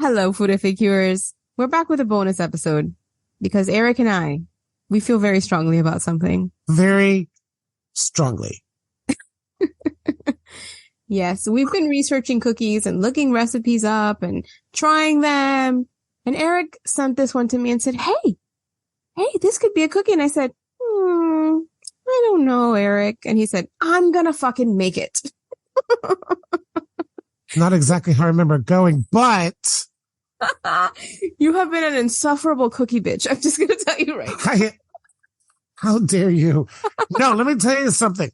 Hello, FoodFAQers. We're back with a bonus episode because Eric and we feel very strongly about something. Very strongly. Yes, we've been researching cookies and looking recipes up and trying them. And Eric sent this one to me and said, hey, this could be a cookie. And I said, I don't know, Eric. And he said, I'm gonna fucking make it. Not exactly how I remember it going, but you have been an insufferable cookie bitch. I'm just going to tell you right now. How dare you? No, let me tell you something.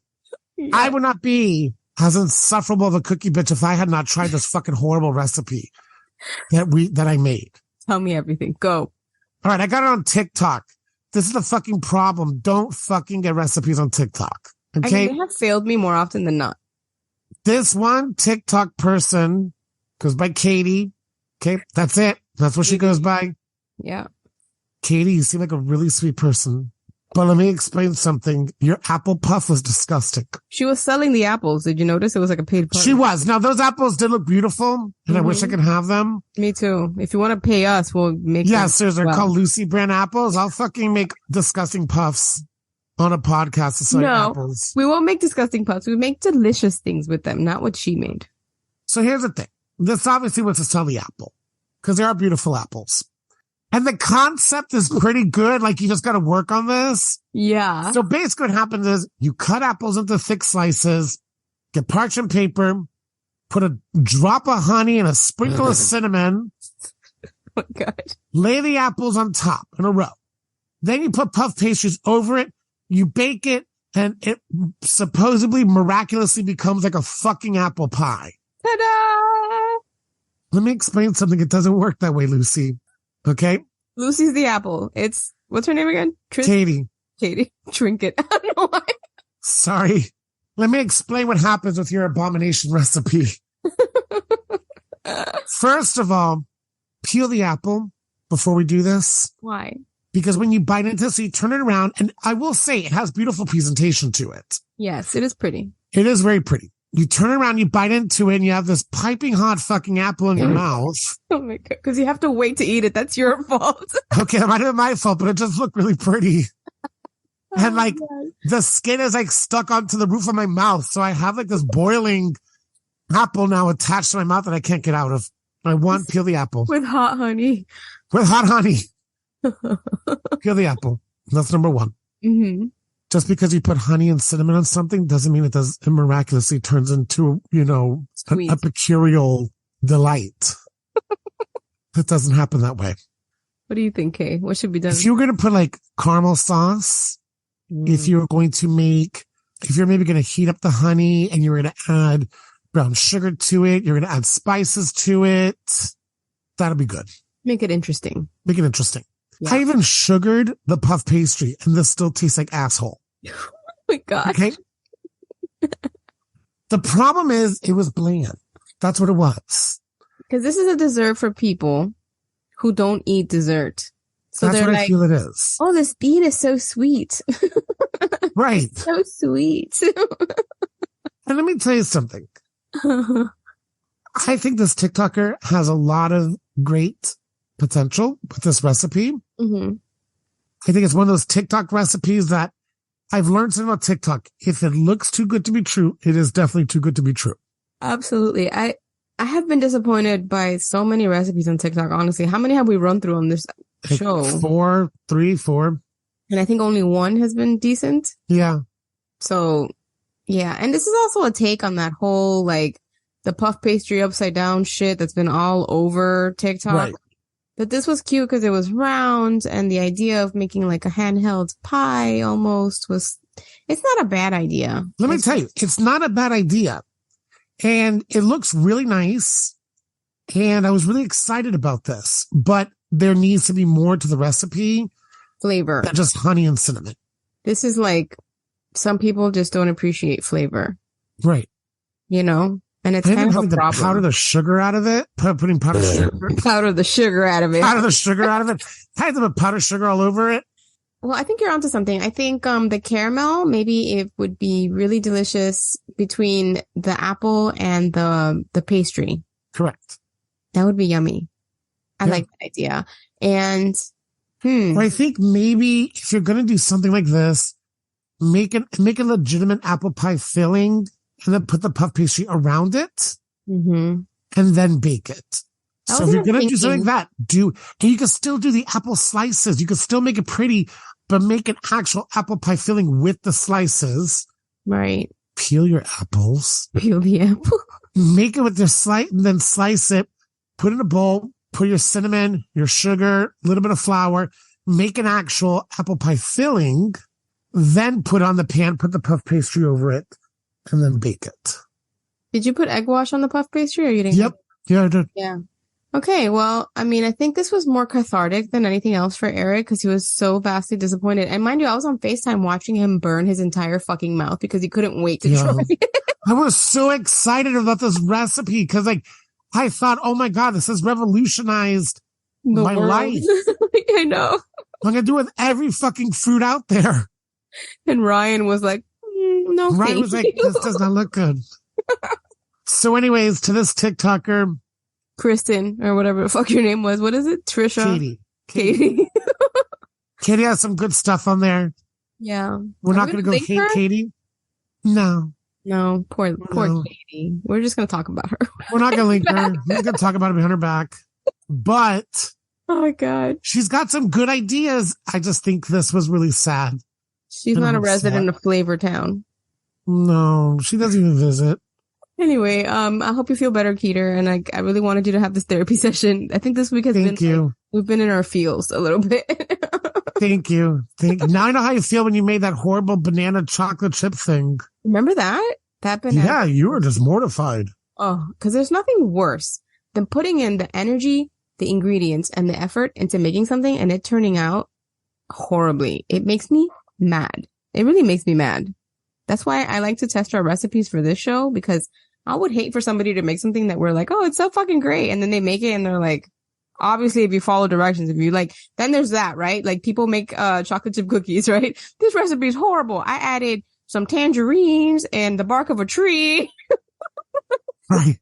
Yeah. I would not be as insufferable of a cookie bitch if I had not tried this fucking horrible recipe that I made. Tell me everything. Go. All right. I got it on TikTok. This is the fucking problem. Don't fucking get recipes on TikTok. Okay. I mean, they have failed me more often than not. This one TikTok person goes by Katie. Okay. That's it. That's what she goes by. Yeah. Katie, you seem like a really sweet person. But let me explain something. Your apple puff was disgusting. She was selling the apples. Did you notice? It was like a paid part. She was. Now, those apples did look beautiful, and I wish I could have them. Me too. If you want to pay us, we'll make them. Yes, they're called Lucy brand apples. I'll fucking make disgusting puffs on a podcast to sell apples. We won't make disgusting puffs. We make delicious things with them, not what she made. So here's the thing. This obviously was to sell the apple, because they are beautiful apples. And the concept is pretty good. Like, you just got to work on this. Yeah. So basically what happens is you cut apples into thick slices, get parchment paper, put a drop of honey and a sprinkle of cinnamon. Oh my God. Lay the apples on top in a row. Then you put puff pastries over it. You bake it, and it supposedly miraculously becomes like a fucking apple pie. Ta-da! Let me explain something. It doesn't work that way, Lucy. Okay. Lucy's the apple. What's her name again? Katie. Trinket. I don't know why. Sorry. Let me explain what happens with your abomination recipe. First of all, peel the apple before we do this. Why? Because when you bite into this, so you turn it around, and I will say it has beautiful presentation to it. Yes, it is pretty. It is very pretty. You turn around, you bite into it, and you have this piping hot fucking apple in your mouth. Oh my God. Because you have to wait to eat it. That's your fault. Okay, that might have been my fault, but it just looked really pretty. And like, the skin is like stuck onto the roof of my mouth. So I have like this boiling apple now attached to my mouth that I can't get out of. Peel the apple. With hot honey. With hot honey. Peel the apple. That's number one. Mm-hmm. Just because you put honey and cinnamon on something doesn't mean it miraculously turns into, an epicureal delight. It doesn't happen that way. What do you think, Kay? What should be done? If you were going to put like caramel sauce, if you're maybe going to heat up the honey and you're going to add brown sugar to it, you're going to add spices to it, that'll be good. Make it interesting. Yeah. I even sugared the puff pastry, and this still tastes like asshole. Oh my God. Okay. The problem is it was bland. That's what it was. Because this is a dessert for people who don't eat dessert. So that's they're what I feel it is. Oh, this bean is so sweet. Right. So sweet. And let me tell you something. I think this TikToker has a lot of great potential with this recipe. Mm-hmm. I think it's one of those TikTok recipes that I've learned something about TikTok. If it looks too good to be true, it is definitely too good to be true. Absolutely. I have been disappointed by so many recipes on TikTok, honestly. How many have we run through on this show? 4. And I think only one has been decent. Yeah. So, yeah. And this is also a take on that whole, like, the puff pastry upside down shit that's been all over TikTok. Right. But this was cute because it was round, and the idea of making like a handheld pie almost it's not a bad idea. Let me tell you, it's not a bad idea. And it looks really nice. And I was really excited about this, but there needs to be more to the recipe. Flavor. Than just honey and cinnamon. This is like, some people just don't appreciate flavor. Right. And it's kind of a problem. Powder the sugar out of it. Putting powdered sugar. Powder the sugar out of it. Powder the sugar out of it. I had to put powdered sugar all over it. Well, I think you're onto something. I think the caramel, maybe it would be really delicious between the apple and the pastry. Correct. That would be yummy. I like that idea. And I think maybe if you're going to do something like this, make a legitimate apple pie filling and then put the puff pastry around it and then bake it. So if you're going to do something like that, and you can still do the apple slices. You can still make it pretty, but make an actual apple pie filling with the slices. Right. Peel your apples. Peel the apple. Make it with your slice, and then slice it. Put it in a bowl. Put your cinnamon, your sugar, a little bit of flour. Make an actual apple pie filling. Then put on the pan. Put the puff pastry over it, and then bake it. Did you put egg wash on the puff pastry, or you didn't? Yep. Yeah, I did. Yeah. Okay, well, I mean, I think this was more cathartic than anything else for Eric because he was so vastly disappointed. And mind you, I was on FaceTime watching him burn his entire fucking mouth because he couldn't wait to try it. I was so excited about this recipe because, like, I thought, oh my God, this has revolutionized my life. I know. I'm going to do it with every fucking fruit out there. And Ryan was like, no, Ryan was like, this does not look good. So anyways, to this TikToker, Kristen, or whatever the fuck your name was. What is it? Trisha? Katie. Katie has some good stuff on there. Yeah. We're not going to go hate her? Katie. No, poor Katie. We're just going to talk about her. We're not going to link her. We're going to talk about it behind her back. But oh my God, she's got some good ideas. I just think this was really sad. She's not a resident of Flavor Town. No, she doesn't even visit. Anyway, I hope you feel better, Keeter. And I really wanted you to have this therapy session. I think this week has been, we've been in our feels a little bit. Thank you. Now I know how you feel when you made that horrible banana chocolate chip thing. Remember that? That banana? Yeah, you were just mortified. Oh, because there's nothing worse than putting in the energy, the ingredients, and the effort into making something and it turning out horribly. It makes me mad. It really makes me mad. That's why I like to test our recipes for this show, because I would hate for somebody to make something that we're like, oh, it's so fucking great. And then they make it and they're like, obviously, if you follow directions, if you like, then there's that, right? Like people make chocolate chip cookies, right? This recipe is horrible. I added some tangerines and the bark of a tree. Right.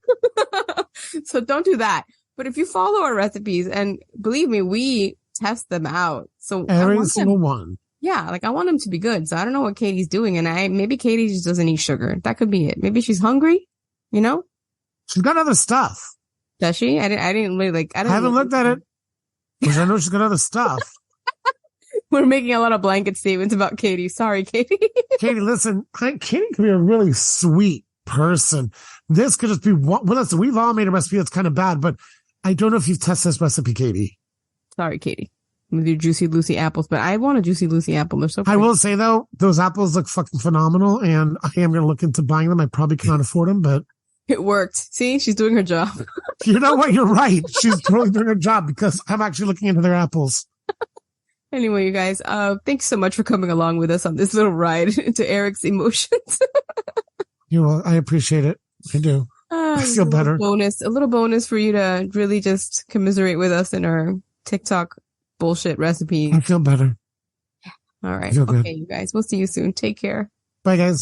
So don't do that. But if you follow our recipes, and believe me, we test them out. So every single one. Yeah, like I want them to be good. So I don't know what Katie's doing, and maybe Katie just doesn't eat sugar. That could be it. Maybe she's hungry, you know? She's got other stuff. Does she? I didn't really like. I haven't looked at it, because I know she's got other stuff. We're making a lot of blanket statements about Katie. Sorry, Katie. Katie, listen, Katie could be a really sweet person. This could just be one. Well, listen, we've all made a recipe that's kind of bad, but I don't know if you've tested this recipe, Katie. Sorry, Katie. With your Juicy Lucy apples, but I want a Juicy Lucy apple. They're so pretty. I will say though, those apples look fucking phenomenal, and I am going to look into buying them. I probably cannot afford them, but it worked. See, she's doing her job. You know what? You're right. She's totally doing her job, because I'm actually looking into their apples. Anyway, you guys, thanks so much for coming along with us on this little ride into Eric's emotions. I appreciate it. I do. I feel better. A little bonus for you to really just commiserate with us in our TikTok bullshit recipe. I feel better. All right. Okay, you guys. We'll see you soon. Take care. Bye, guys.